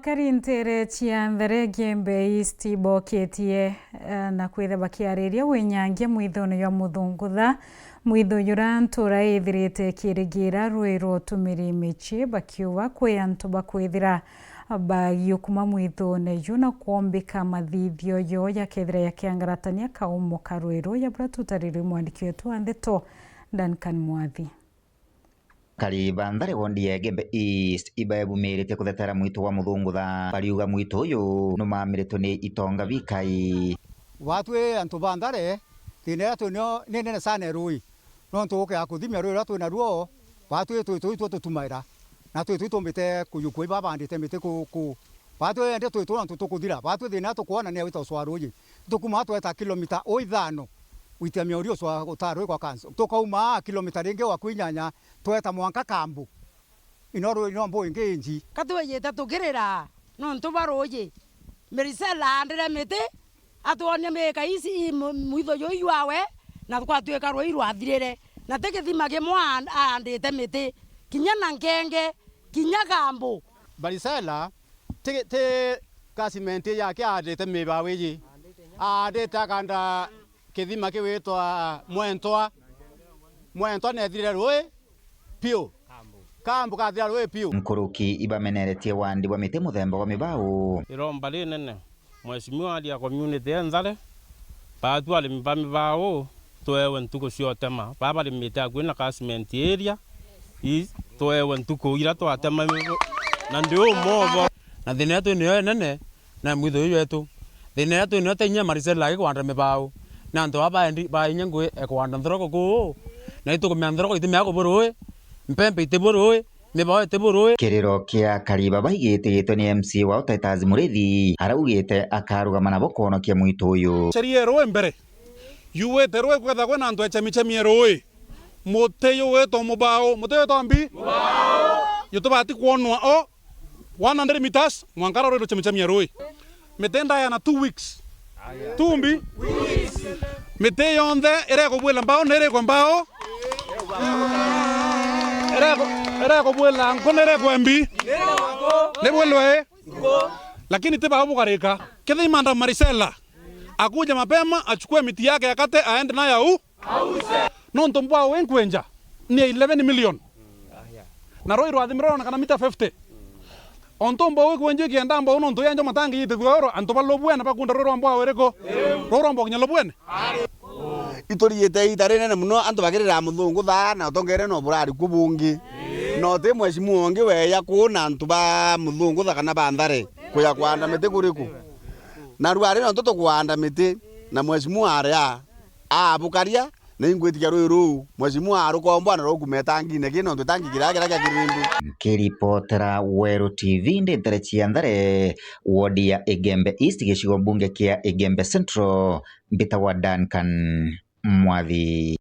Karintere chiandhere Gembe East iboketie na kwitha bakiariria winyangia mwithono ya muthungutha mwitho yura ntura ithirite kirigira rwiro utumiri michi bakiuwa kwi antu bakwithira bagiukuma mwithone yu na kuombika mathithio yo yakethira yakiangaratania kaumo karwiro yabura tutariri mwandiki wetu wa Ndeto Duncan Mwathi. Kari bandare wondi ya Gembe East ibaebumirite kuthetera mwito wa muthungutha bariuga mwito uyu numamirito ni itonga bikai watwe antu bandare tine atu no nene sana rui no ntuke akuthimia rui ratu na ruo watwe tutumaira na tutumbite kuyukui babandite mite ku watwe ende tutu tukuthira watwe thina tukuona ne wita swaruji tukuma tweta kilomita o 5 witia miorio swa utarwe kwa kanso tukauma kilomita ringi wa kwinyanya tweta mwanka kambu inoro inombo ingenji katwe yeta tukirira no ntubaroje merisela ndire mete atwonya meka isi mwitho yo iwawe na twatweka roi rwathirire na tekithima gemwa andite mete kinya na ngenge kinya kambu barisela te kasimenti yake andite mebaweji andite kanda kithima kiwitwa mwentwa nethire rui pio kambu kathira rui pio nkuruki ibameneretie wandi wa mite muthemba wa mibao iromba rinene mweshimiwa alia community enzale batu ali mibao twewe ntuko ciotema baba limite akwina cement area twewe ntuko ira twatema na ndio mobo na thina yetu ni nene na mwitho yetu thina yetu ni tenya marisela kwanda mibao na ndo aba ba nyangwe ekwanda ndroko ko na ito kumya ndroko itimya ko boroi mpempe iteboroi mebao iteboroi kiriro kia kariba baigite yitoni MC wa Taitazi Murithi araugite akarugama nabo kuhonokia mwito uyu sheria roe mbere yuwete roe kwetha kwena antu echamichemie roe muteyo weto mubao muteyo tombi mubao yutubati kuonwa o 100 meters mwankara roe chamichemie roe metenda ya na 2 weeks tumbi mite yonde ereko bwela mbao nereko mbao ereko bwela nkonereko embi nebwelwe lakini tiba abugarika kethe manda Marisela akuja mapema achukue miti yake akate aende nayo no ntombwa wenkwenja ni 11 million na roi rwathimiro kana mita 50 ontombo wekwenje kienda mbo uno ntoyanjo matangi yite gworo antoba lobwena bakunda roro mbo awereko roro mbo kinya lobwene itori yete itare nene muno antu bagirira muthungutha na tongere no burari kubungi no te mweshimu onge weya kuona antu ba muthungutha kana bandare kuya kwanda mete kuriku na ruare no toto kwanda mete na mweshimu aria abukaria na ingwetikia ruru mweshimu arukombo na rogumetangine kino ntutangi kiragira kya kirindu kiripotera Weru TV ndentere chiandare wodi ya Igembe East gicigo bunge kia Igembe Central mbita wa Duncan Mwathi.